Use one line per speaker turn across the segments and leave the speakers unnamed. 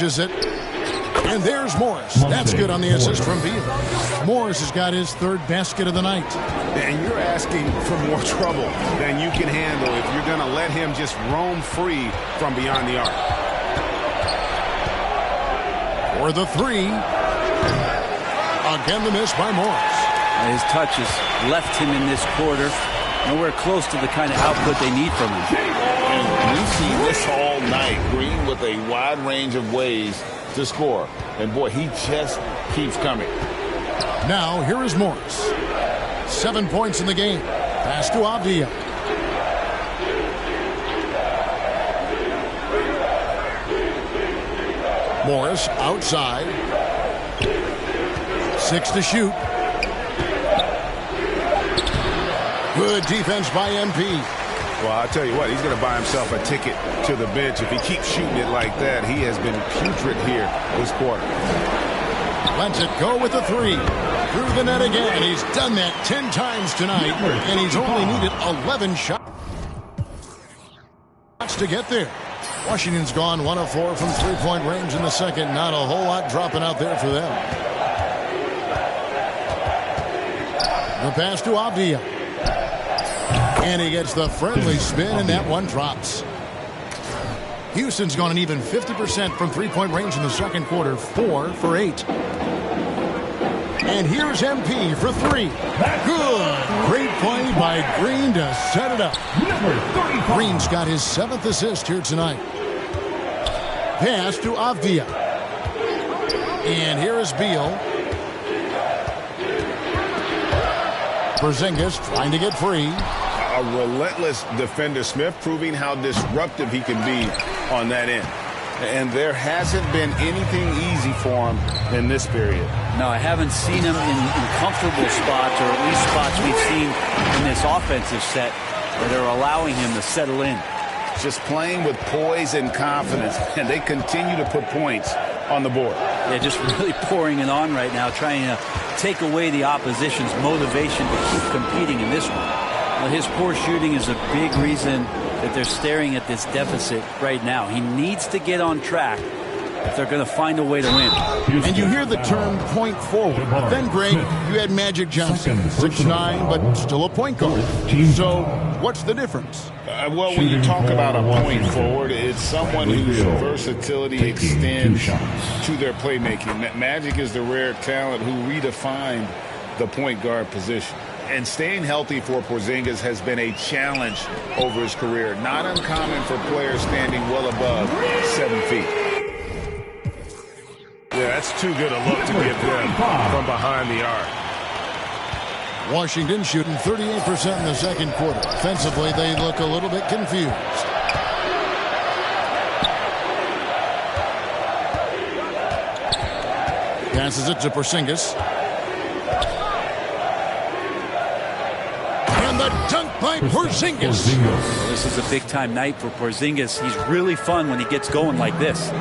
It. And there's Morris. That's good on the assist from Beal. Morris has got his third basket of the night.
And you're asking for more trouble than you can handle if you're going to let him just roam free from beyond the arc.
For the three. Again, the miss by Morris.
His touches left him in this quarter. Nowhere close to the kind of output they need from him.
We see this all night. Green with a wide range of ways to score. And, boy, he just keeps coming.
Now, here is Morris. 7 points in the game. Pass to Avdia. Morris outside. 6 to shoot. Good defense by MP.
Well, I'll tell you what, he's going to buy himself a ticket to the bench. If he keeps shooting it like that, he has been putrid here this quarter.
Lets it go with the three. Through the net again. He's done that 10 times tonight, and he's only needed 11 shots to get there. Washington's gone 1 of 4 from three-point range in the second. Not a whole lot dropping out there for them. The pass to Avdia. And he gets the friendly spin, and that one drops. Houston's gone an even 50% from three-point range in the second quarter, 4 for 8. And here's MP for 3. Good. Great play by Green to set it up. Green's got his 7th assist here tonight. Pass to Avdia. And here is Beal. Porzingis trying to get free.
A relentless defender, Smith, proving how disruptive he can be on that end. And there hasn't been anything easy for him in this period.
No, I haven't seen him in comfortable spots, or at least spots we've seen in this offensive set that are allowing him to settle in.
Just playing with poise and confidence, and they continue to put points on the board.
They're just really pouring it on right now, trying to take away the opposition's motivation to keep competing in this one. Well, his poor shooting is a big reason that they're staring at this deficit right now. He needs to get on track if they're going to find a way to win.
And you hear the term point forward. Then, Greg, you had Magic Johnson, 6'9", but still a point guard. So what's the difference?
Well, when you talk about a point forward, it's someone whose versatility extends to their playmaking. Magic is the rare talent who redefined the point guard position. And staying healthy for Porzingis has been a challenge over his career. Not uncommon for players standing well above 7 feet. Yeah, that's too good a look to give them from behind the arc.
Washington shooting 38% in the second quarter. Offensively, they look a little bit confused. Passes it to Porzingis. And the dunk by Porzingis.
Well, this is a big-time night for Porzingis. He's really fun when he gets going like this.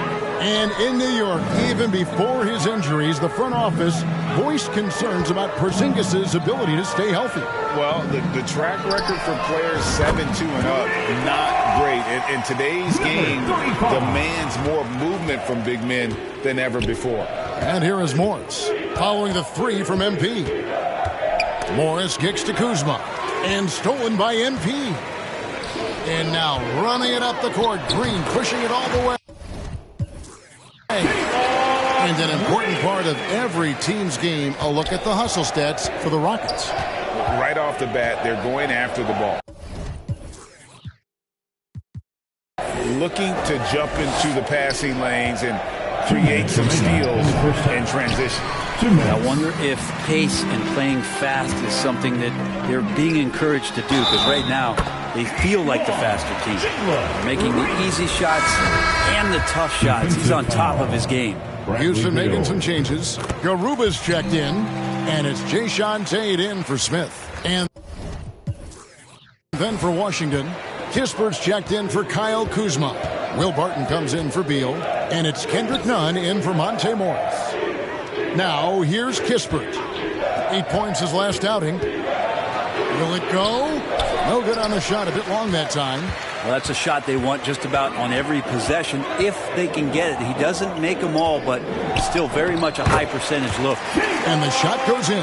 And in New York, even before his injuries, the front office voiced concerns about Porzingis' ability to stay healthy.
Well, the track record for players 7-2 and up, not great. And today's game demands more movement from big men than ever before.
And here is Morris, following the three from MP. Morris kicks to Kuzma, and stolen by MP. And now running it up the court, Green pushing it all the way. And an important part of every team's game, a look at the hustle stats for the Rockets.
Right off the bat, they're going after the ball. Looking to jump into the passing lanes and create some steals in transition.
I wonder if pace and playing fast is something that they're being encouraged to do, because right now they feel like the faster team. Making the easy shots and the tough shots. He's on top of his game.
Houston making some changes. Garuba's checked in, and it's Jae'Sean Tate in for Smith. And then for Washington, Kispert's checked in for Kyle Kuzma. Will Barton comes in for Beal, and it's Kendrick Nunn in for Monte Morris. Now, here's Kispert. 8 points his last outing. Will it go? No good on the shot, a bit long that time.
Well, that's a shot they want just about on every possession if they can get it. He doesn't make them all, but still very much a high percentage look.
And the shot goes in.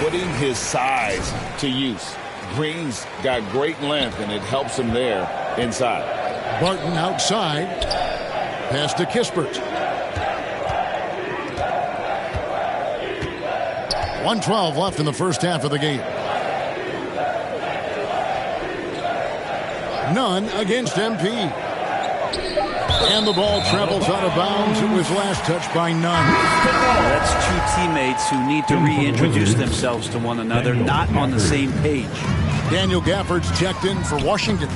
Putting his size to use. Green's got great length, and it helps him there inside.
Barton outside. Pass to Kispert. 1:12 left in the first half of the game. None against MP. And the ball travels out of bounds. It was last touched by Nunn.
That's two teammates who need to reintroduce themselves to one another, not on the same page.
Daniel Gafford's checked in for Washington.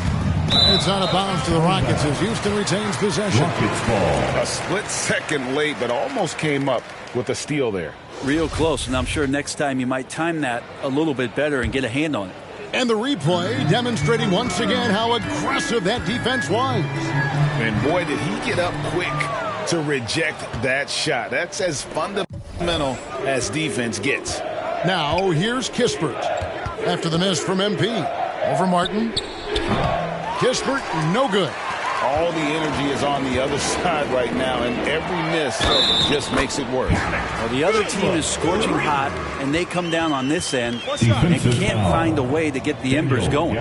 It's out of bounds to the Rockets as Houston retains possession.
A split second late, but almost came up with a steal there.
Real close, and I'm sure next time you might time that a little bit better and get a hand on it.
And the replay demonstrating once again how aggressive that defense was.
And boy, did he get up quick to reject that shot. That's as fundamental as defense gets.
Now here's Kispert. After the miss from MP. Over Martin. Kispert, no good.
All the energy is on the other side right now, and every miss just makes it worse.
Well, the other team is scorching hot, and they come down on this end and can't find a way to get the embers going.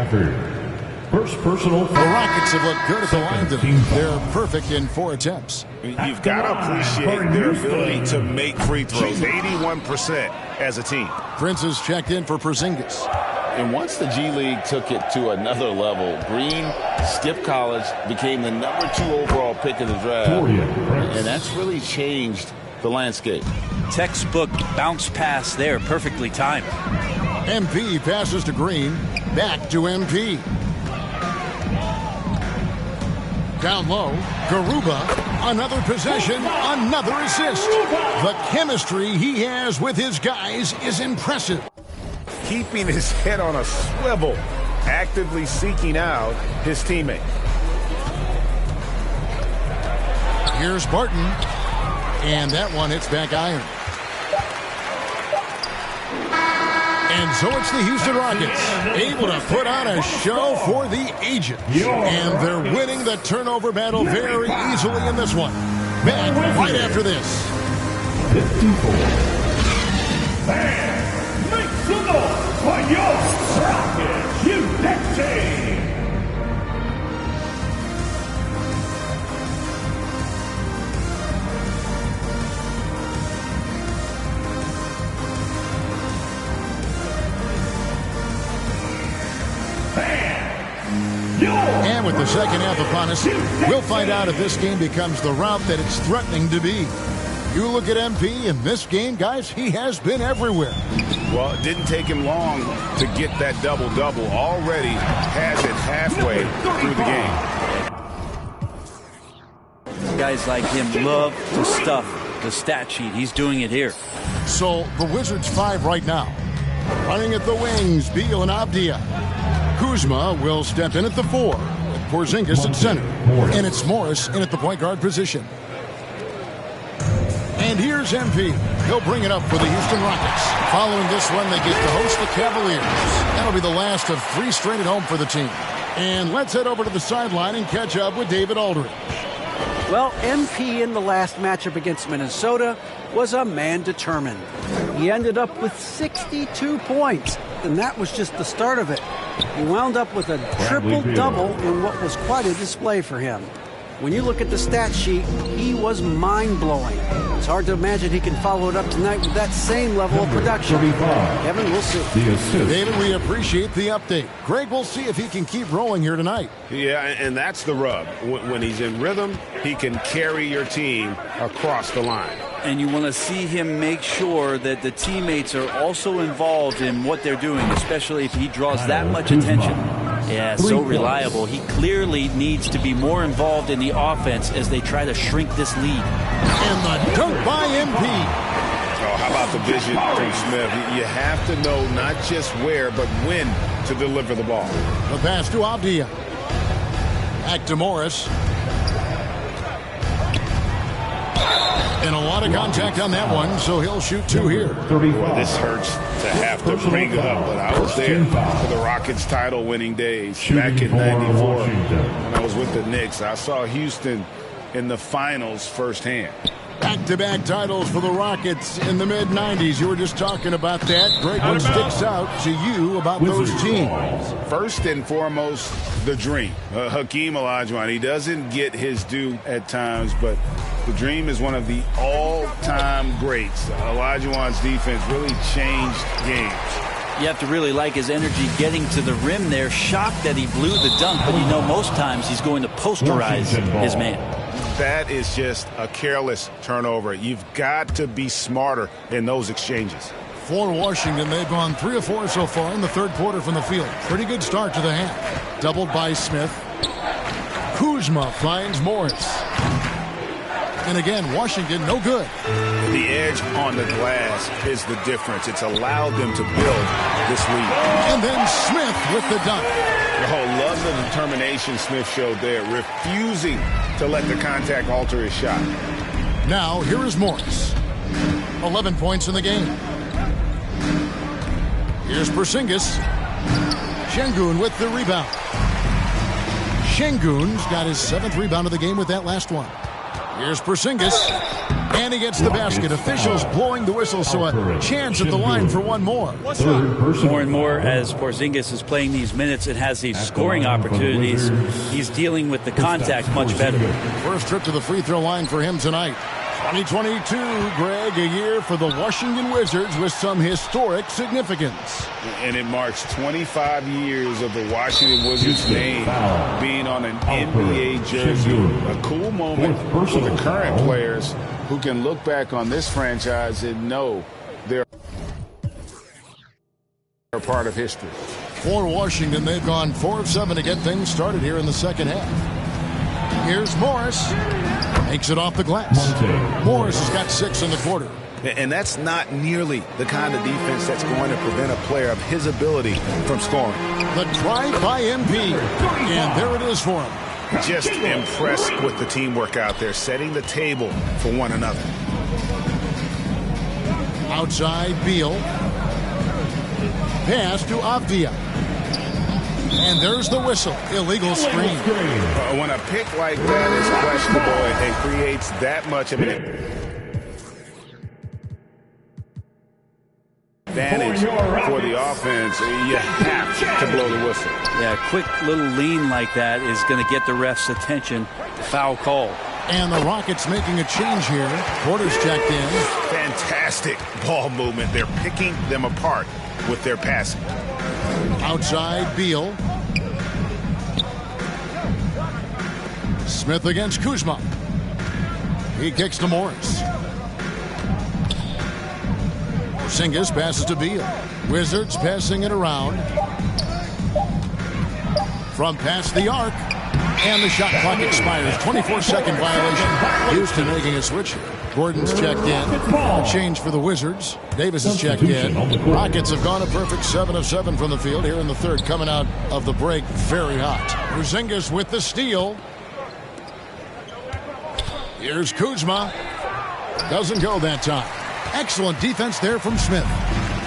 First personal.
The Rockets have looked good at the line today. They're perfect in 4 attempts.
You've got to appreciate their ability to make free throws. 81% as a team.
Prince is checked in for Porzingis.
And once the G League took it to another level, Green skipped college, became the #2 overall pick of the draft, and that's really changed the landscape.
Textbook bounce pass there, perfectly timed.
MP passes to Green. Back to MP. Down low, Garuba, another possession, another assist. The chemistry he has with his guys is impressive.
Keeping his head on a swivel, actively seeking out his teammate.
Here's Barton, and that one hits back iron. And so it's the Houston Rockets, able to put on a show for the ages. And they're winning the turnover battle very easily in this one. Back right after this.
54. Fans, make some noise for your Rockets USA.
And with the second half upon us, we'll find out if this game becomes the route that it's threatening to be. You look at MP in this game, guys, he has been everywhere.
Well, it didn't take him long to get that double-double. Already has it halfway through the game.
Guys like him love to stuff the stat sheet. He's doing it here.
So the Wizards 5 right now. Running at the wings, Beal and Avdija. Kuzma will step in at the 4. With Porzingis at center. And it's Morris in at the point guard position. And here's MP. He'll bring it up for the Houston Rockets. Following this one, they get to host the Cavaliers. That'll be the last of 3 straight at home for the team. And let's head over to the sideline and catch up with David Aldridge.
Well, MP in the last matchup against Minnesota was a man determined. He ended up with 62 points, and that was just the start of it. He wound up with a triple-double in what was quite a display for him. When you look at the stat sheet, he was mind-blowing. It's hard to imagine he can follow it up tonight with that same level of production. Kevin, we'll see.
David, we appreciate the update. Greg, we'll see if he can keep rolling here tonight.
Yeah, and that's the rub. When he's in rhythm, he can carry your team across the line.
And you want to see him make sure that the teammates are also involved in what they're doing, especially if he draws that much attention. Yeah, so reliable. He clearly needs to be more involved in the offense as they try to shrink this lead.
And the dunk by MP.
Oh, how about the vision from Smith? You have to know not just where, but when to deliver the ball.
The pass to Avdija. Back to Morris. And a lot of contact on that one, so he'll shoot 2 here.
Well, this hurts to have to bring up, but I was there for the Rockets title-winning days back in '94 when I was with the Knicks. I saw Houston in the finals firsthand.
Back-to-back titles for the Rockets in the mid-'90s. You were just talking about that. Greg, what sticks out to you about those teams?
First and foremost, the dream. Hakeem Olajuwon. He doesn't get his due at times, but the dream is one of the all-time greats. Olajuwon's defense really changed games.
You have to really like his energy getting to the rim there. Shocked that he blew the dunk, but you know most times he's going to posterize his man.
That is just a careless turnover. You've got to be smarter in those exchanges.
For Washington, they've gone 3 of 4 so far in the third quarter from the field. Pretty good start to the half. Doubled by Smith. Kuzma finds Morris. And again, Washington, no good.
The edge on the glass is the difference. It's allowed them to build this lead.
And then Smith with the dunk.
Oh, love the determination Smith showed there, refusing to let the contact alter his shot.
Now, here is Morris. 11 points in the game. Here's Porzingis. Şengün with the rebound. Şengün's got his 7th rebound of the game with that last one. Here's Porzingis. And he gets the basket. Officials blowing the whistle, so a chance at the line for one more.
More and more as Porzingis is playing these minutes and has these scoring opportunities, he's dealing with the contact much better.
First trip to the free throw line for him tonight. 2022, Greg, a year for the Washington Wizards with some historic significance.
And it marks 25 years of the Washington Wizards name being on an NBA jersey. A cool moment for the current players who can look back on this franchise and know they're a part of history.
For Washington, they've gone 4 of 7 to get things started here in the second half. Here's Morris. Makes it off the glass. Morris has got 6 in the quarter.
And that's not nearly the kind of defense that's going to prevent a player of his ability from scoring.
The drive by MP. And there it is for him.
Just impressed with the teamwork out there, setting the table for one another.
Outside, Beal. Pass to Avdia. And there's the whistle. Illegal screen.
When a pick like that is questionable and creates that much of an advantage for the offense, you have to blow the whistle.
Yeah, a quick little lean like that is going to get the ref's attention. Foul call.
And the Rockets making a change here. Porter's checked in.
Fantastic ball movement. They're picking them apart with their passing.
Outside, Beal. Smith against Kuzma. He kicks to Morris. Porzingis passes to Beal. Wizards passing it around. From past the arc. And the shot clock expires. 24-second violation. Houston making a switch here. Gordon's checked in. A change for the Wizards. Davis is checked in. Rockets have gone a perfect 7 of 7 from the field here in the third. Coming out of the break very hot. Porzingis with the steal. Here's Kuzma. Doesn't go that time. Excellent defense there from Smith.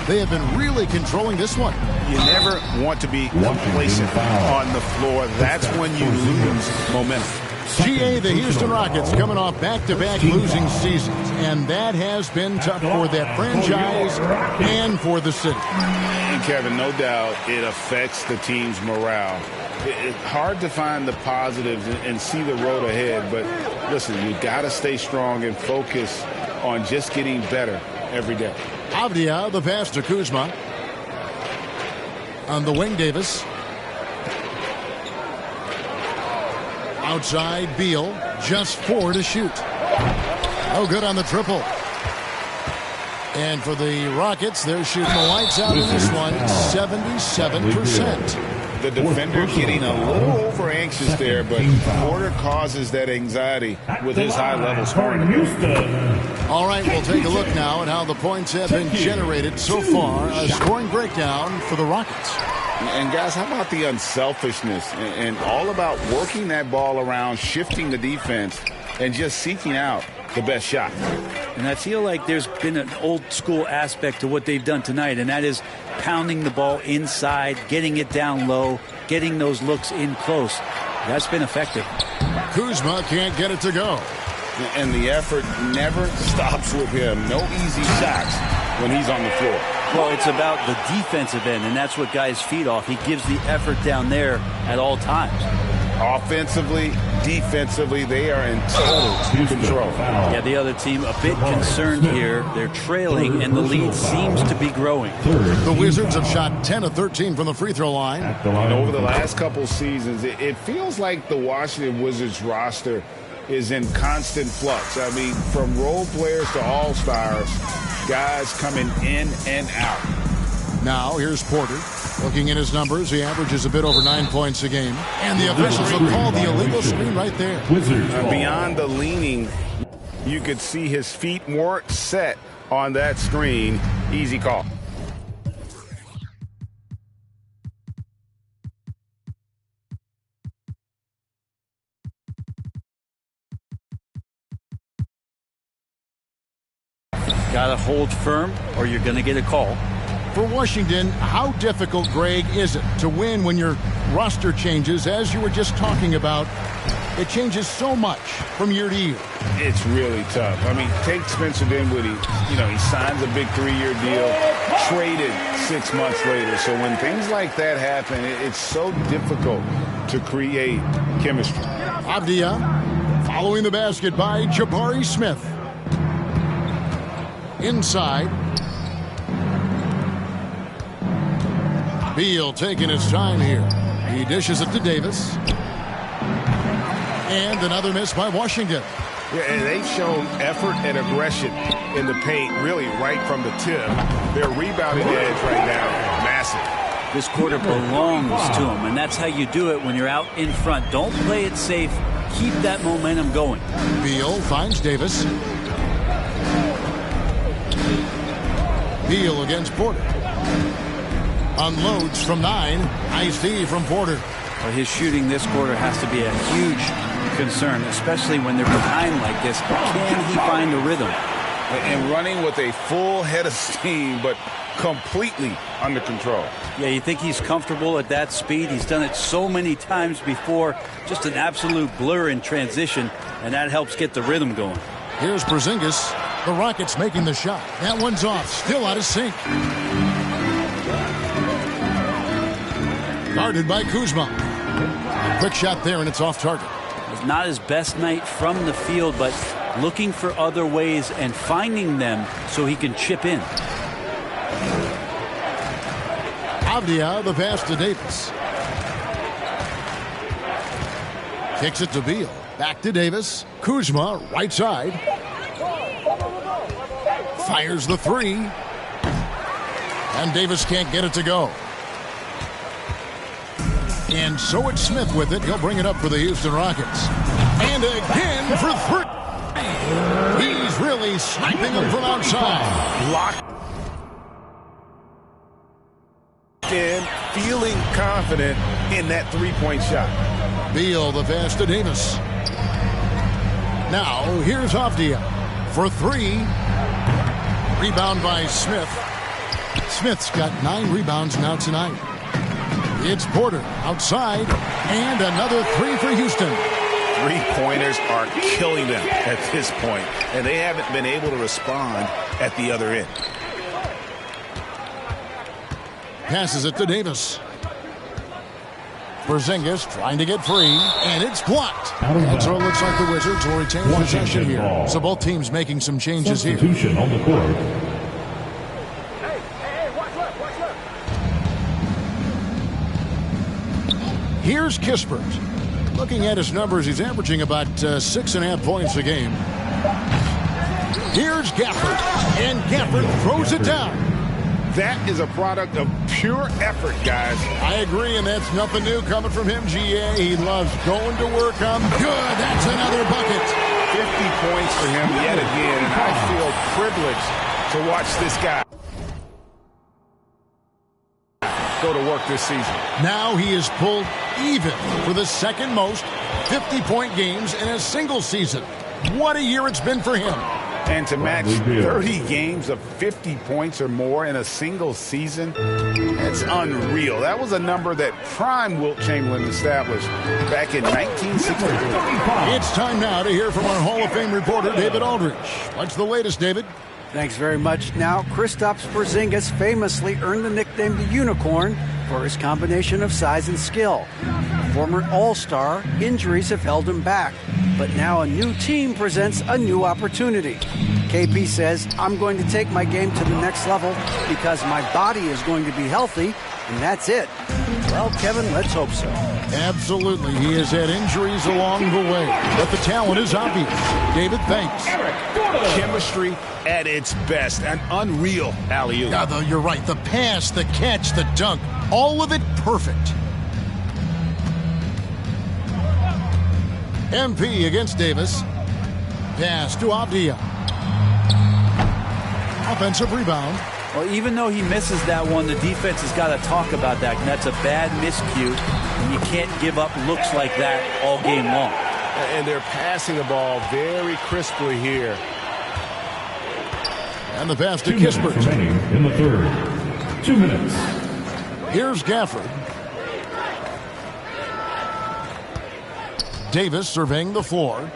They have been really controlling this one.
You never want to be complacent on the floor. That's when you lose momentum.
GA, the Houston Rockets, coming off back-to-back losing seasons, and that has been tough for that franchise and for the city.
And Kevin, no doubt it affects the team's morale. It's hard to find the positives and see the road ahead, but listen, you got to stay strong and focus on just getting better every day.
Avdia, the pass to Kuzma. On the wing, Davis. Outside, Beal. Just 4 to shoot. No good on the triple. And for the Rockets, they're shooting the lights out in this one. 77%.
The defender getting a little over anxious there, but Porter causes that anxiety with his high-level scoring.
All right, we'll take a look now at how the points have been generated so far. A scoring breakdown for the Rockets.
And guys, how about the unselfishness and all about working that ball around, shifting the defense, and just seeking out the best shot.
And I feel like there's been an old school aspect to what they've done tonight, and that is pounding the ball inside, getting it down low, getting those looks in close. That's been effective.
Kuzma can't get it to go.
And the effort never stops with him. No easy shots when he's on the floor.
Well, it's about the defensive end, and that's what guys feed off. He gives the effort down there at all times.
Offensively, defensively, they are in total control.
Yeah, the other team a bit concerned here. They're trailing, and the lead seems to be growing.
The Wizards have shot 10 of 13 from the free throw line.
And over the last couple seasons, it feels like the Washington Wizards roster is in constant flux. I mean, from role players to all-stars, guys coming in and out.
Now, here's Porter. Looking at his numbers, he averages a bit over 9 points a game. And the officials have called the illegal screen right there.
Beyond the leaning, you could see his feet more set on that screen. Easy call.
Got to hold firm or you're going to get a call.
For Washington, how difficult, Greg, is it to win when your roster changes, as you were just talking about? It changes so much from year to year.
It's really tough. I mean, take Spencer Dinwiddie. You know, he signs a big 3-year deal, traded 6 months later. So when things like that happen, it's so difficult to create chemistry.
Avdia following the basket by Jabari Smith. Inside. Beal taking his time here. He dishes it to Davis. And another miss by Washington.
Yeah, and they've shown effort and aggression in the paint, really right from the tip. Their rebounding edge right now, massive.
This quarter belongs to them, and that's how you do it when you're out in front. Don't play it safe. Keep that momentum going.
Beal finds Davis. Beal against Porter. Unloads from 9. Nice D from Porter.
Well, his shooting this quarter has to be a huge concern, especially when they're behind like this. Can he find a rhythm?
And running with a full head of steam, but completely under control.
Yeah, you think he's comfortable at that speed? He's done it so many times before. Just an absolute blur in transition, and that helps get the rhythm going.
Here's Porzingis. The Rockets making the shot. That one's off. Still out of sync. Guarded by Kuzma. Quick shot there, and it's off target.
It's not his best night from the field, but looking for other ways and finding them so he can chip in.
Avdia, the pass to Davis. Kicks it to Beal. Back to Davis. Kuzma, right side. Fires the 3. And Davis can't get it to go. And so it's Smith with it. He'll bring it up for the Houston Rockets. And again for 3. He's really sniping them from outside.
Locked in, feeling confident in that three-point shot.
Beal, the pass to Davis. Now, here's Avdia for 3. Rebound by Smith. Smith's got 9 rebounds now tonight. It's Porter outside, and another 3 for Houston.
Three-pointers are killing them at this point, and they haven't been able to respond at the other end.
Passes it to Davis. Porzingis trying to get free, and it's blocked. And so it looks like the Wizards will retain possession here. So both teams making some changes here.
Substitution on the court.
Here's Kispert. Looking at his numbers, he's averaging about 6.5 points a game. Here's Gafford, and Gafford throws it down.
That is a product of pure effort, guys.
I agree, and that's nothing new coming from him, GA. He loves going to work. I'm good. That's another bucket.
50 points for him yet again, and I feel privileged to watch this guy go to work this season.
Now he is pulled even for the second most 50-point games in a single season. What a year it's been for him.
And to match 30 games of 50 points or more in a single season, that's unreal. That was a number that prime Wilt Chamberlain established back in 1963.
It's time now to hear from our Hall of Fame reporter, David Aldridge. What's the latest, David?
Thanks very much. Now, Kristaps Porzingis famously earned the nickname the Unicorn for his combination of size and skill. Former All-Star, injuries have held him back, but now a new team presents a new opportunity. KP says, I'm going to take my game to the next level because my body is going to be healthy, and that's it. Well, Kevin, let's hope so.
Absolutely. He has had injuries along the way, but the talent is obvious. David, thanks.
Chemistry at its best. An unreal alley-oop.
Yeah, though, you're right. The pass, the catch, the dunk, all of it perfect. MP against Davis. Pass to Avdia. Offensive rebound.
Well, even though he misses that one, the defense has got to talk about that. And that's a bad miscue. And you can't give up looks like that all game long.
And they're passing the ball very crisply here.
And the pass to Kispert.
In the third. 2 minutes.
Here's Gafford. Davis surveying the floor.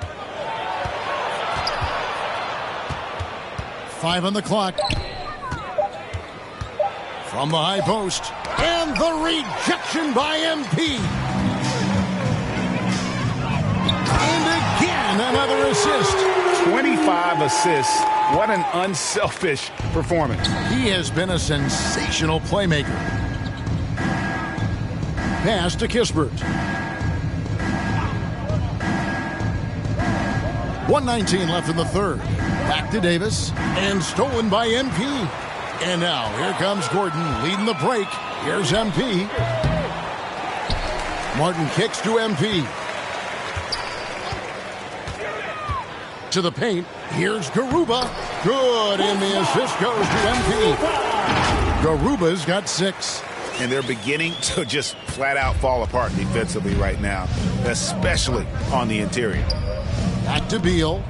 5 on the clock. From the high post. And the rejection by MP. And again, another assist.
25 assists. What an unselfish performance.
He has been a sensational playmaker. Pass to Kispert. 1:19 left in the third. Back to Davis. And stolen by MP. And now, here comes Gordon leading the break. Here's MP. Martin kicks to MP. To the paint. Here's Garuba. Good, and the assist goes to MP. Garuba's got 6.
And they're beginning to just flat out fall apart defensively right now, especially on the interior.
Back to Beal.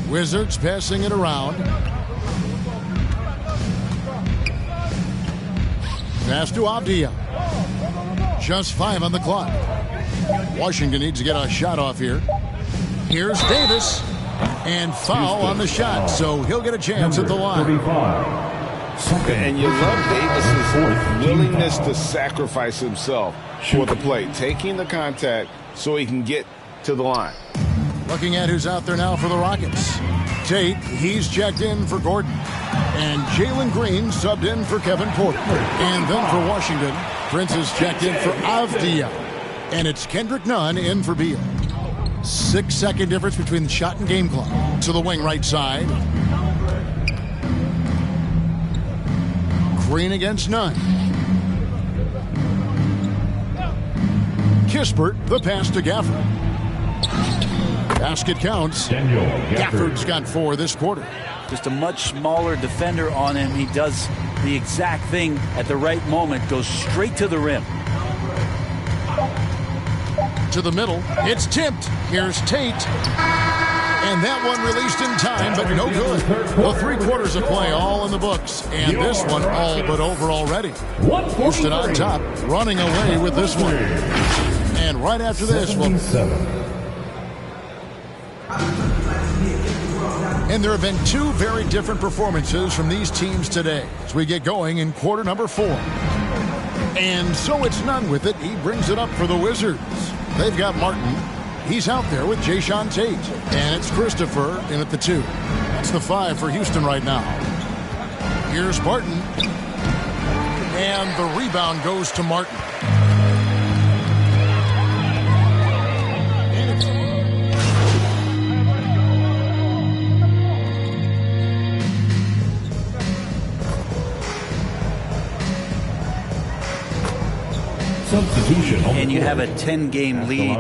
Wizards passing it around. Pass to Avdia. Just 5 on the clock. Washington needs to get a shot off here. Here's Davis. And foul on the shot, so he'll get a chance at the line.
And you love Davis's willingness to sacrifice himself for the play, taking the contact so he can get to the line.
Looking at who's out there now for the Rockets. Tate, he's checked in for Gordon. And Jalen Green subbed in for Kevin Porter. And then for Washington, Prince is checked in for Avdia. And it's Kendrick Nunn in for Beal. 6-second difference between the shot and game clock. To the wing right side. Green against Nunn. Kispert, the pass to Gafford. Basket counts. Gafford's got 4 this quarter.
Just a much smaller defender on him. He does the exact thing at the right moment. Goes straight to the rim.
To the middle. It's tipped. Here's Tate. And that one released in time, but no good. Well, 3 quarters of play all in the books. And this one all but over already. Houston on top, running away with this one. And right after this, well, and there have been 2 very different performances from these teams today as we get going in quarter number 4. And so it's Nunn with it. He brings it up for the Wizards. They've got Martin. He's out there with Jayshawn Tate. And it's Christopher in at the 2. That's the 5 for Houston right now. Here's Barton. And the rebound goes to Martin.
Substitution.
And you have a 10-game lead.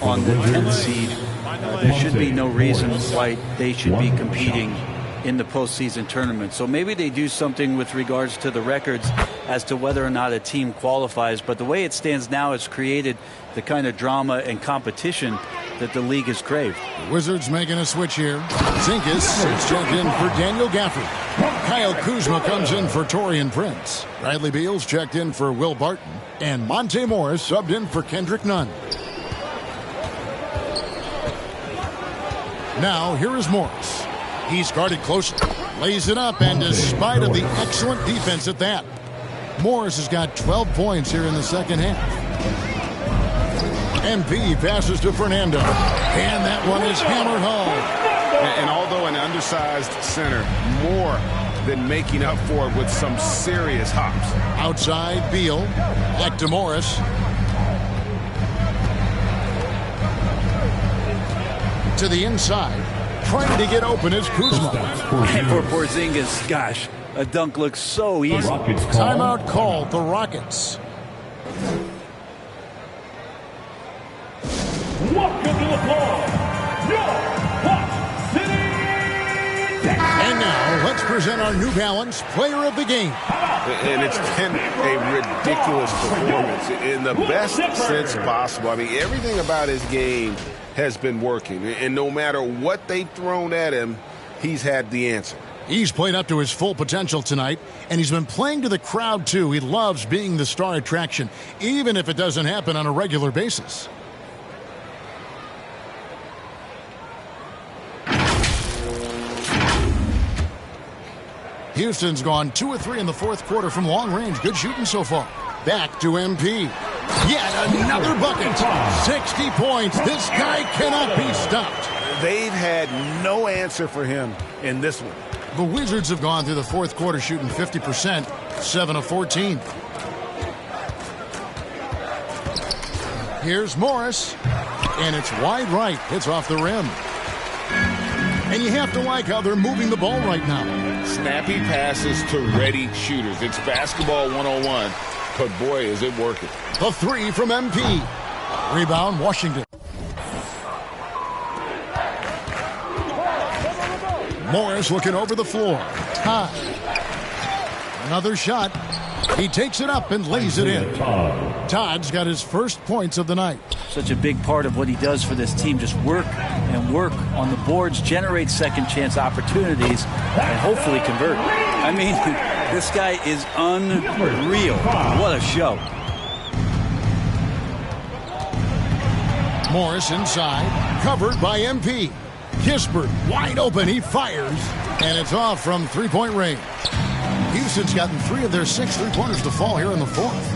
on the 10th seed. There should be no reason why they should be competing in the postseason tournament. So maybe they do something with regards to the records as to whether or not a team qualifies. But the way it stands now, it's created the kind of drama and competition that the league has craved.
The Wizards making a switch here. Zinkas is checked in for Daniel Gafford. Kyle Kuzma comes in for Taurean Prince. Bradley Beal's checked in for Will Barton. And Monte Morris subbed in for Kendrick Nunn. Now, here is Morris. He's guarded closely, lays it up, and despite of the excellent defense at that, Morris has got 12 points here in the second half. MP passes to Fernando, and that one is hammered home.
And although an undersized center, more than making up for it with some serious hops.
Outside, Beal, back to Morris. To the inside, trying to get open is Kuzma.
And for Porzingis, gosh, a dunk looks so easy.
Timeout called the Rockets.
Welcome to the floor, your Hot City Dance.
And now, let's present our New Balance Player of the Game.
And it's been a ridiculous performance in the best sense possible. I mean, everything about his game has been working. And no matter what they've thrown at him, he's had the answer.
He's played up to his full potential tonight, and he's been playing to the crowd, too. He loves being the star attraction, even if it doesn't happen on a regular basis. Houston's gone 2 of 3 in the fourth quarter from long range. Good shooting so far. Back to MP. Yet another bucket. 60 points. This guy cannot be stopped.
They've had no answer for him in this one.
The Wizards have gone through the fourth quarter shooting 50%, 7 of 14. Here's Morris, and it's wide right. It's off the rim. And you have to like how they're moving the ball right now.
Snappy passes to ready shooters. It's basketball 101, but boy, is it working.
The three from MP. Rebound, Washington. Morris looking over the floor. Todd. Another shot. He takes it up and lays it in. Todd's got his first points of the night.
Such a big part of what he does for this team. Just work and work on the boards, generate second chance opportunities, and hopefully convert. I mean, this guy is unreal. What a show.
Morris inside, covered by MP. Kispert wide open, he fires, and it's off from three-point range. Houston's gotten 3 of their 6 three-pointers to fall here in the fourth.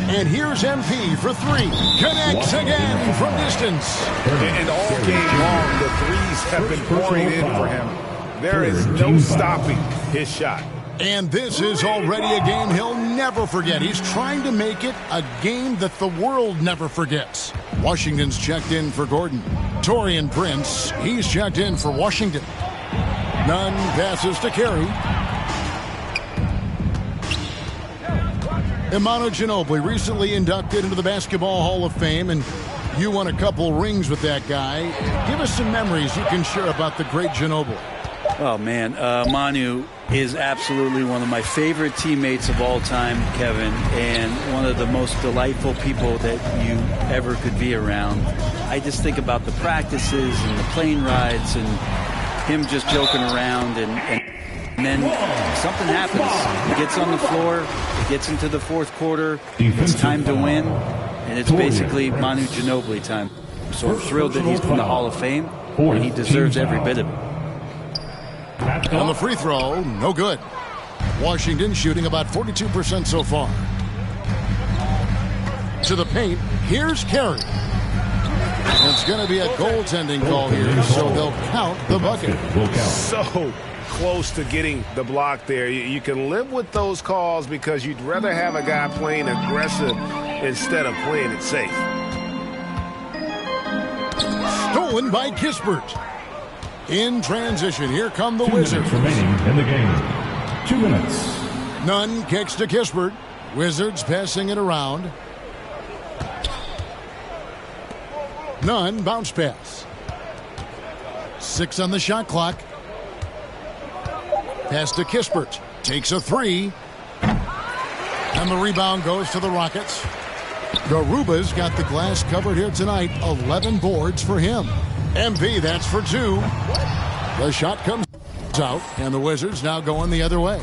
And here's MP for 3. Connects again from distance.
And all game long, the threes have been pouring in for him. There is no stopping his shot.
And this is already a game he'll never forget. He's trying to make it a game that the world never forgets. Washington's checked in for Gordon. Taurean Prince, he's checked in for Washington. Nunn passes to Carey. Emmanuel Ginobili, recently inducted into the Basketball Hall of Fame, and you won a couple rings with that guy. Give us some memories you can share about the great Ginobili.
Oh, man. Manu is absolutely one of my favorite teammates of all time, Kevin, and one of the most delightful people that you ever could be around. I just think about the practices and the plane rides and him just joking around, and then something happens. He gets on the floor, he gets into the fourth quarter, it's time to win, and it's basically Manu Ginobili time. So I'm thrilled that he's in the Hall of Fame, and he deserves every bit of it.
On the free throw, no good. Washington shooting about 42% so far. To the paint, here's Carey. It's going to be a goaltending call here, so they'll count the bucket.
So close to getting the block there. You can live with those calls because you'd rather have a guy playing aggressive instead of playing it safe.
Stolen by Kispert. In transition, here come the Wizards.
Remaining in the game. 2 minutes.
Nunn kicks to Kispert. Wizards passing it around. Nunn, bounce pass. 6 on the shot clock. Pass to Kispert. Takes a 3. And the rebound goes to the Rockets. Garuba's got the glass covered here tonight. 11 boards for him. MP, that's for 2. The shot comes out, and the Wizards now going the other way.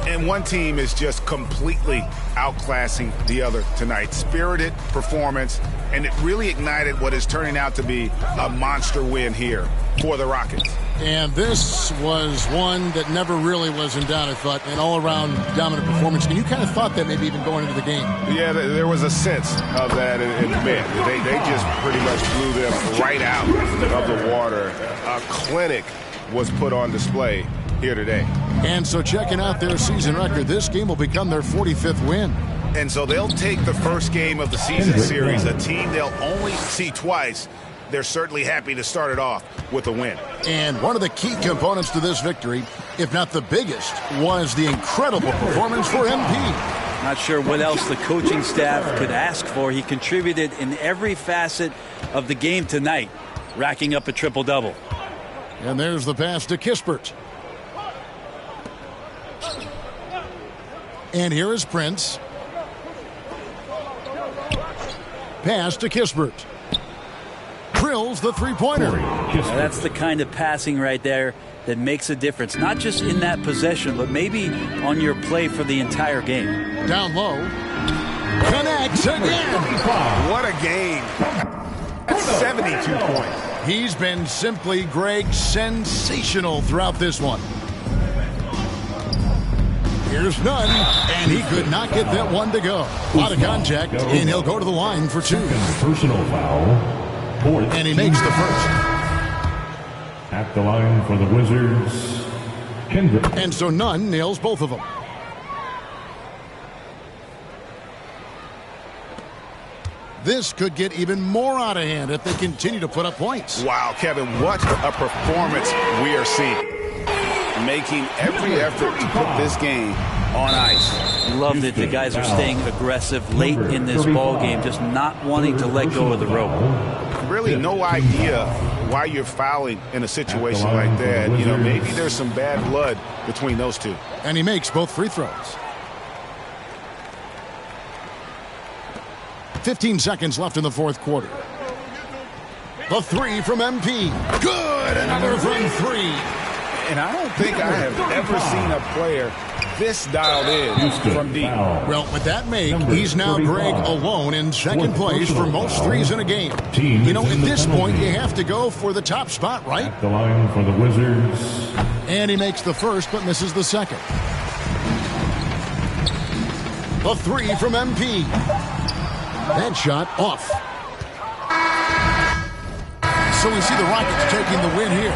And one team is just completely outclassing the other tonight. Spirited performance, and it really ignited what is turning out to be a monster win here for the Rockets.
And this was one that never really was in doubt, I thought, an all-around dominant performance. And you kind of thought that maybe even going into the game.
Yeah, there was a sense of that in the men. They just pretty much blew them right out of the water. A clinic was put on display here today.
And so checking out their season record, this game will become their 45th win.
And so they'll take the first game of the season series, a team they'll only see twice. They're certainly happy to start it off with a win.
And one of the key components to this victory, if not the biggest, was the incredible performance for MP.
Not sure what else the coaching staff could ask for. He contributed in every facet of the game tonight, racking up a triple-double.
And there's the pass to Kispert. And here is Prince. Pass to Kispert. Drills the three-pointer.
That's the kind of passing right there that makes a difference, not just in that possession, but maybe on your play for the entire game.
Down low. Connects again.
What a game. 72 points.
He's been simply, Greg, sensational throughout this one. Here's Nunn, and he could not get that one to go. Out of contact, and he'll go to the line for 2.
Personal foul.
And he makes the first.
At the line for the Wizards, Kendrick.
And so Nunn nails both of them. This could get even more out of hand if they continue to put up points.
Wow, Kevin, what a performance we are seeing. Making every effort to put this game on ice.
Love that the guys are staying aggressive late in this ball game, just not wanting to let go of the rope.
Really no idea why you're fouling in a situation like that. You know, maybe there's some bad blood between those two.
And he makes both free throws. 15 seconds left in the fourth quarter. The 3 from MP. Good! Another from 3.
And I don't think I have ever seen a player this dialed in from deep.
Well, with that make, he's now, Greg, alone in second place for most threes in a game. You know, at this point, you have to go for the top spot, right?
At the line for the Wizards.
And he makes the first, but misses the second. The 3 from MP. That shot off. So we see the Rockets taking the win here.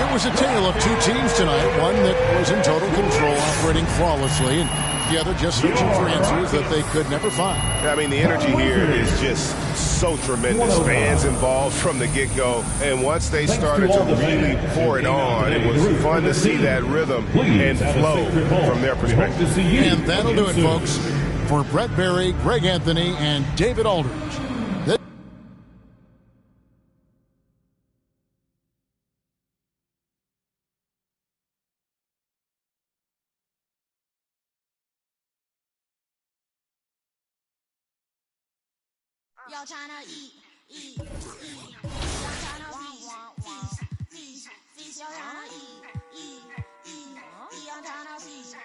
It was a tale of two teams tonight. One that was in total control, operating flawlessly, and the other just searching for answers that they could never find.
I mean, the energy here is just so tremendous. Fans involved from the get-go. And once they started to really pour it on, it was fun to see that rhythm and flow from their perspective.
And that'll do it, folks. For Brett Berry, Greg Anthony, and David Aldridge.
Y'all tryna eat. Y'all tryna feast. Y'all tryna eat. Y'all tryna feast.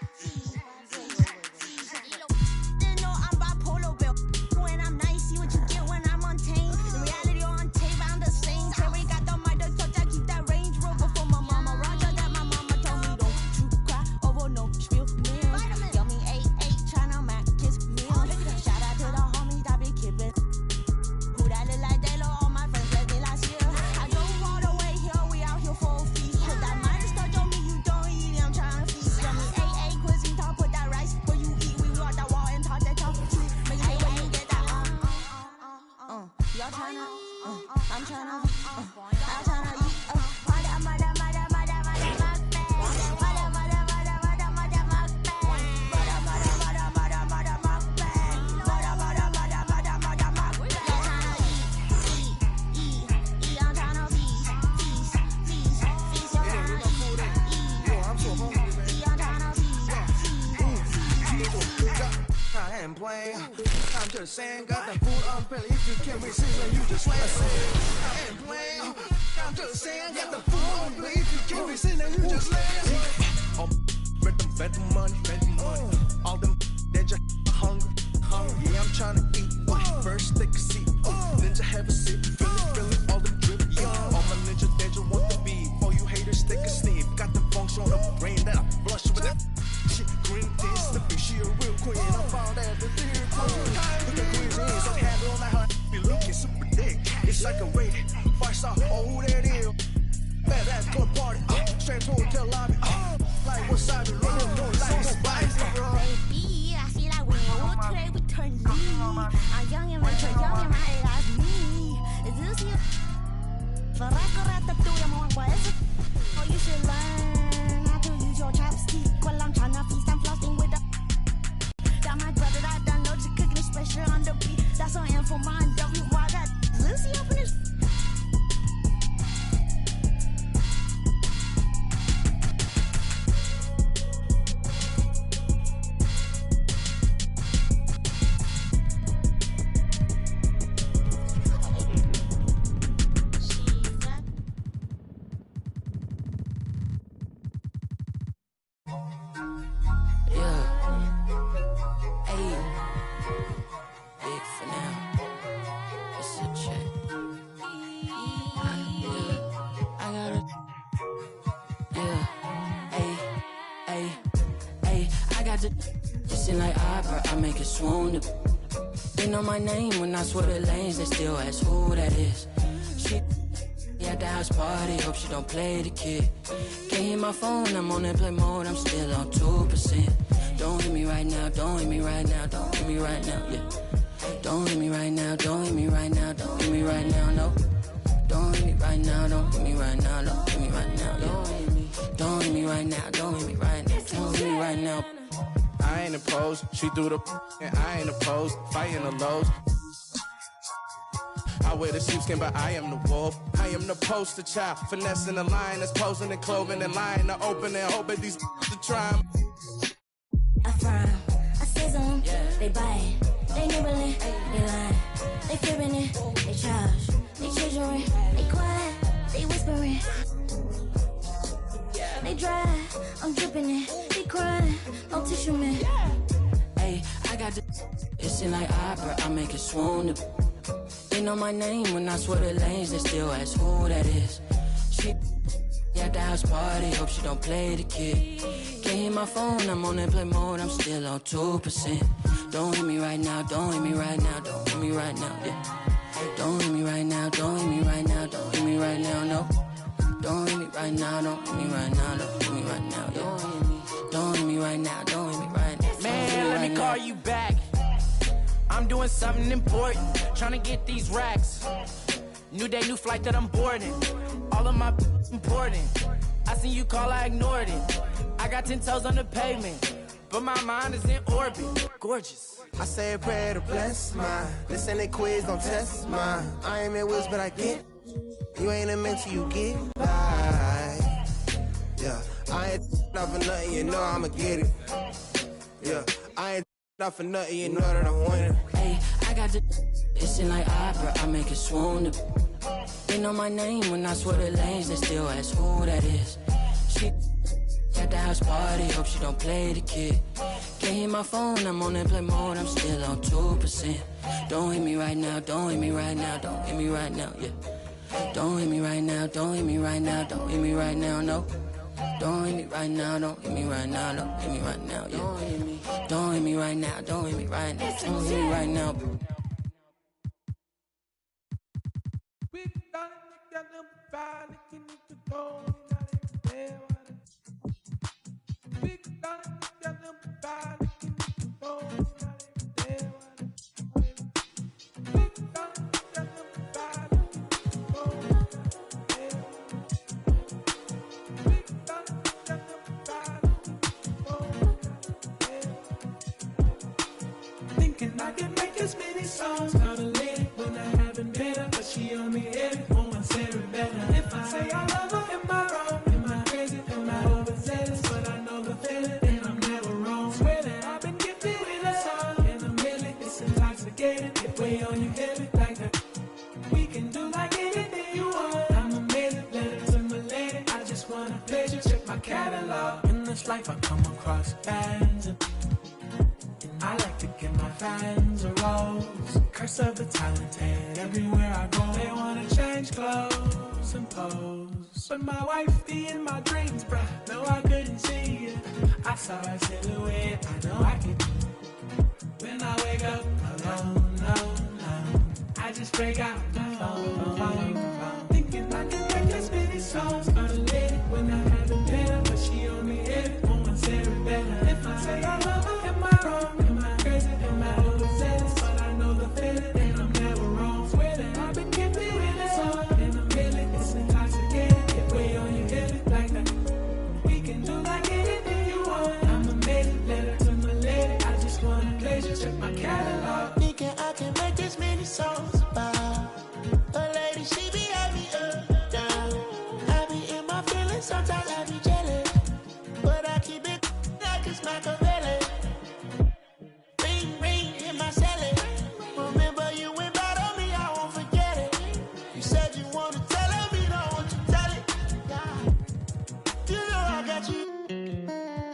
They know I'm bipolar, Bill. When I'm nice, see what you get when I'm untamed. In reality on tape, I'm the same. Terry got the mic, so I keep that Range Rover for my mama. Roger that my mama told me don't you cry over no spill meals. Yummy 8-8, tryna mac kiss meals. Shout out to the homies that be kidding. Like they low all my friends left me last year. I drove all the way here, we out here for a feast. Put that minor stuff on me, you don't eat it, I'm trying to feast. Yummy 8-8, quiz top, put that rice where you eat. We walk that wall and talk that talk for two. Make sure when you get that y'all tryna, I'm tryna, I'm tryna eat.
the sand. Got that food on belly. If you can't resist, then you just slay. I ain't playing. I'm just saying, got the food on belly. If you can't resist, then you just slay. Bet them money. All them that just hungry. Yeah, I'm trying to eat. First take a seat. Then just have a sip. Feeling all the drip. All my ninjas that just want to be. For you haters, take a sniff. Got the function on the brain that I blush with that shit. Green tea, slippy. She a real queen. I found out the dear queen. Look at cuisine, so handle like her. Be looking super thick. It's like a rated. Fight off, oh, who that is? Bad ass club party. Straight to hotel lobby. Like what side you look? No like nobody, bro.
I feel like when I walk today, we turn lead. I'm young and mature, young and my last me. Is this you? Oh, you should learn how to use your chopstick while I'm trying to feast and flossing with the. Got my brother that done loads of cooking special on the beat. That's on info mind. W. Why that Lucy up in his.
They know my name when I swear the lanes, they still ask who that is. She at the house party, hope she don't play the kid. Can't hear my phone, I'm on airplane mode, I'm still on 2%. Don't hit me right now, don't hit me right now, don't hit me right now, yeah. Don't hit me right now, don't hit me right now, don't hit me right now, no. Don't hit me right now, don't hit me right now, don't hit me right now, yeah. Don't hit me right now, don't hit me right now, don't hit me right now.
I ain't opposed. She threw the and I ain't opposed. Fighting the lows. I wear the sheepskin, but I am the wolf. I am the poster child. Finessing the line that's posing and clothing and lying to open and hoping these to try.
I frown, I sizzle, they bite, they nibbling, they lying, they fibbing it, they charge, they chiseling, they quiet, they whispering. They dry, I'm dripping it, they crying, no tissue man.
Hey, I got the hissing like opera, I make it swoon. They know my name when I swear the lanes, they still ask who that is. She at the house party, hope she don't play the kid. Can't hear my phone, I'm on airplane mode, I'm still on 2%. Don't hit me right now, don't hit me right now, don't hit me right now, yeah. Don't hit me right now, don't hit me right now, don't hit me right now, no. Don't hit me right now, don't hit me right now, don't hit me right now, yeah. Don't hit me right now, don't hit me right now.
Man, let me call you back. I'm doing something important, trying to get these racks. New day, new flight that I'm boarding. All of my important. I seen you call, I ignored it. I got 10 toes on the pavement, but my mind is in orbit. Gorgeous.
I say a prayer to bless mine. This ain't a quiz, don't test mine. I ain't in wheels, but I get. You ain't a mentor, you get by. Yeah, I ain't not for nothing, you know I'ma get it. Yeah, I ain't not for nothing, you know that I'm winning.
Hey, I got the hissing like opera, I make it swoon. They know my name when I swear the lanes, they still ask who that is. She at the house party, hope she don't play the kid. Can't hear my phone, I'm on airplane mode, I'm still on 2%. Don't hit me right now, don't hit me right now, don't hit me right now, yeah. Don't hit me right now, don't hit me right now, don't hit me right now, no. Don't hit me right now, don't hit me right now, don't hit me right now, yeah. Don't hit me right now, don't hit me right now, don't hit me right now.
We got together, finally can you go? We got together, finally can you go? Thinking I can make as many songs out of lady when I haven't been her, but she on me every woman say it better. If I say I love her, am I wrong? Am I crazy? Am I overzealous? But I know the feeling and I'm never wrong. Swear that I've been gifted with a song. times a rose. Curse of the talented. Everywhere I go, they wanna change clothes and pose. But my wife be in my dreams, bruh. No, I couldn't see it. I saw her silhouette. I know I can. When I wake up alone, I just break out my phone. Thinking I can make this many songs about a lady when I haven't met her, but she on me every moment, Sarah better. If I say I love her, am I wrong? Am I crazy? Am I overzealous? But I know the feeling, and I'm never wrong. Swear that I've been giving it a song in a minute. It's intoxicating, get way on your head like that. We can do like anything you want. I'm amazing, letter to my lady. I just want a pleasure, check my catalog.
Thinking I can make this many songs about a lady, she be at me up, down. I be in my feelings, sometimes I be jealous, but I keep it like it's Machiavelli. Ring, ring, in my celly. Remember you went bad on me, I won't forget it. You said you want to tell me, don't want to tell it. You know I got you.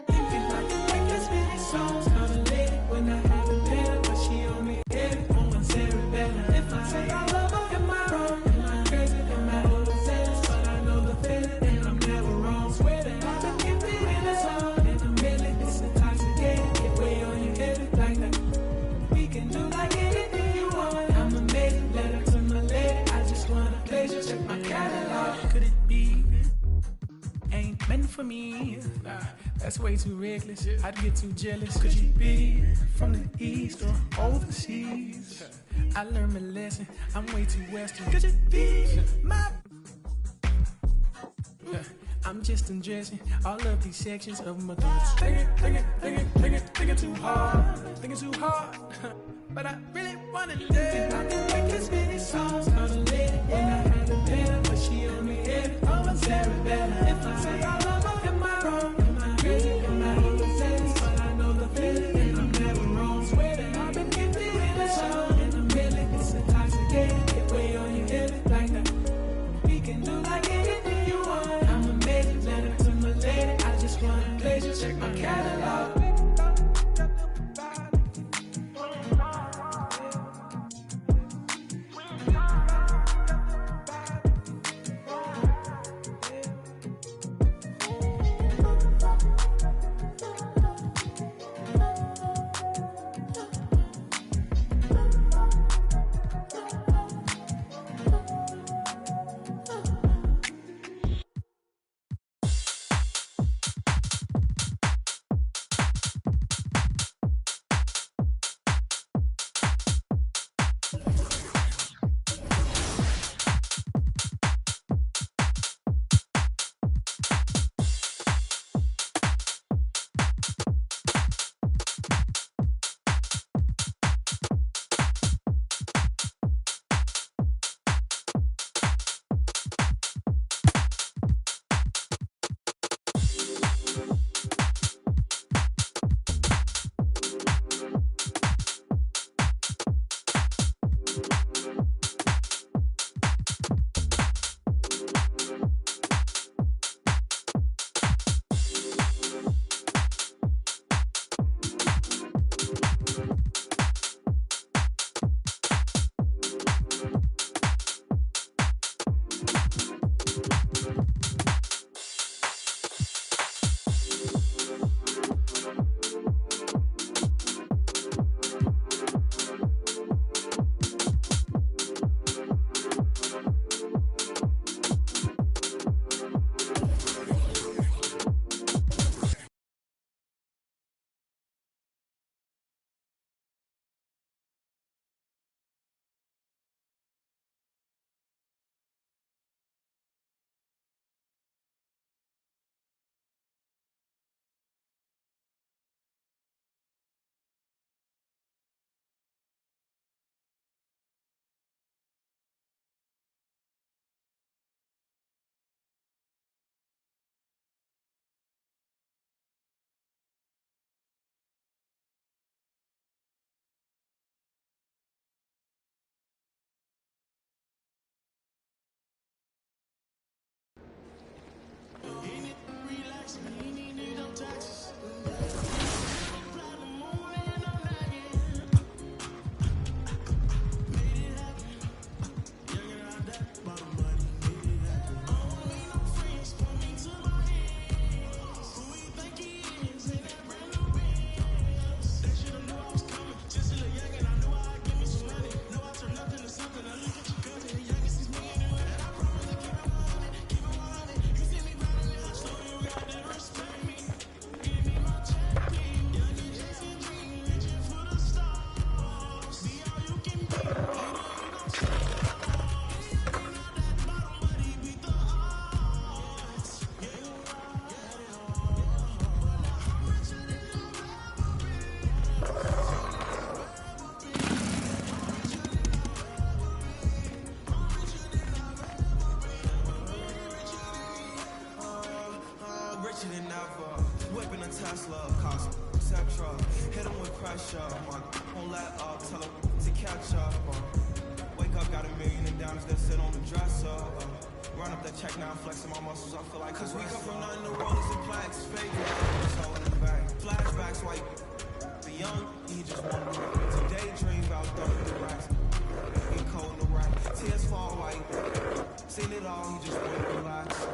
Thinking I can make this many songs about a lady when I haven't met her, but she on me every moment, Sarah better. If I say I love her, am I wrong? Am I crazy? Am I overzealous? But I know the feeling, and I'm never wrong. Swear that I've been giving it a song in a minute. It's intoxicating, get way on your head like that. We can do like anything you want. I'm amazing, letter to my lady. I just want a pleasure, check my catalog. Could it be? Ain't meant for me. Nah, that's way too reckless. I'd get too jealous. Could you be from the east or overseas? I learned my lesson. I'm way too western. Could you be my? I'm just undressing all of these sections of my thoughts. Thinking too hard. But I really wanna live. I can make this many songs about a lady when I haven't met her, but she on me every moment, Sarah better. If I say I love her, am I wrong? Am I crazy? Am I overzealous? But I know the feeling, and I'm never wrong. Swear that I've been giving it a song in a minute. It's intoxicating, get way on your head like that. We can do like anything you want. I'm amazing, letter to my lady. I just want a pleasure, check my catalog.
pressure. Won't let up, tell her to catch up. Wake up, got $1 million in diamonds that sit on the dresser. Run up that check now, flexing my muscles, I feel like cause we come from nothing, the world is in plaques. Fake it's all in the bag. Flashbacks, white. The young, he just wanted to daydream about 30 racks. Get cold in the rack, tears fall white. Seen it all, he just wanted to relax.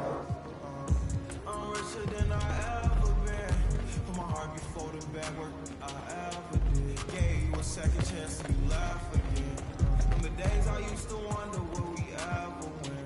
I'm richer than I ever been. Put my heart before the bad work I ever did. Gave you a second chance to be left again. From the days I used to wonder will we ever win.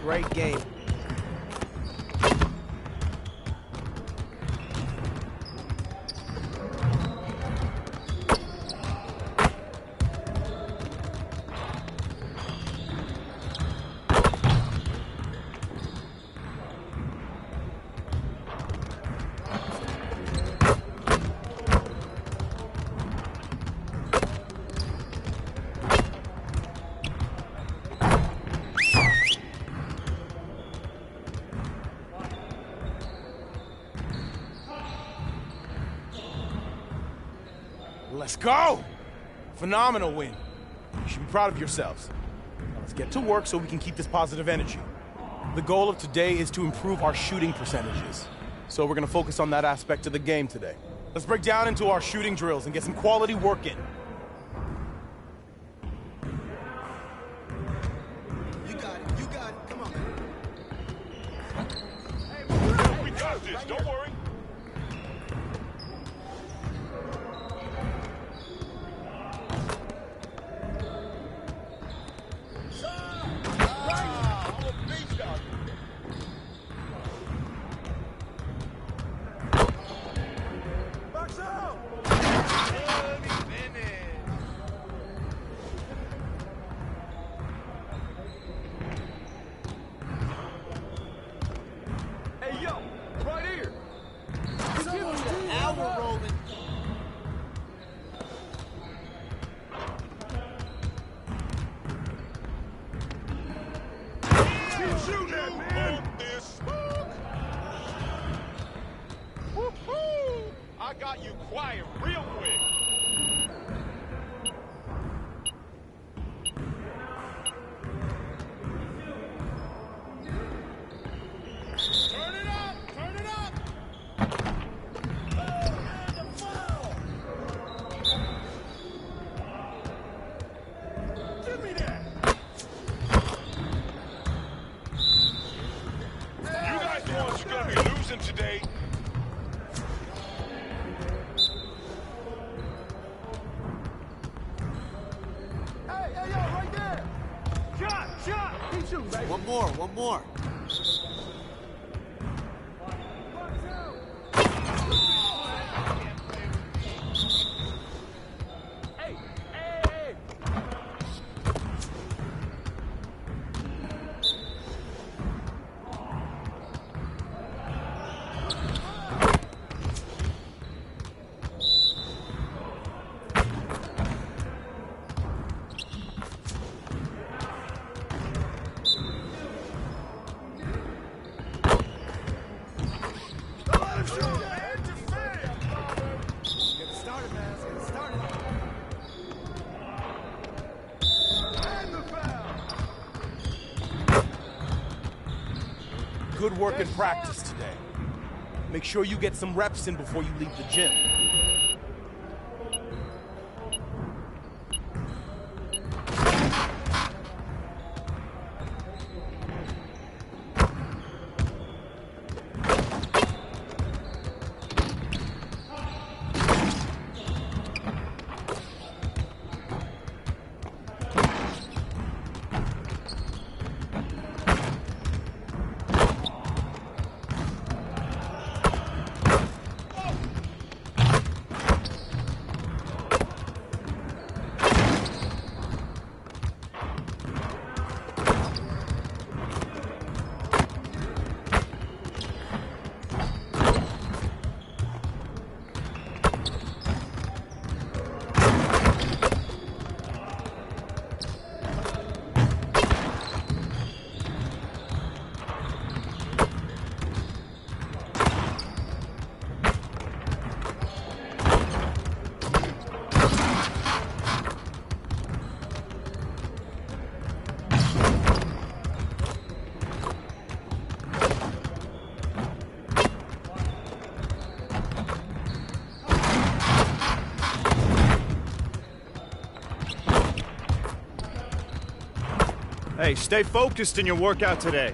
Great game.
Let's go! Phenomenal win. You should be proud of yourselves. Now let's get to work so we can keep this positive energy. The goal of today is to improve our shooting percentages. So we're gonna focus on that aspect of the game today. Let's break down into our shooting drills and get some quality work in.
You got it. You got it. Come on.
We got this. Don't worry.
Hey, yo, right here. Now we're rolling.
Keep shooting that, man. Woo-hoo! I got you quiet real quick. Turn it up! Turn it up! Give me that! You guys the ones who are gonna be losing today.
Hey, yo, right there. Shot. Keep shooting, baby.
One more.
Hey.
Good work in practice today. Make sure you get some reps in before you leave the gym.
Hey, stay focused in your workout today.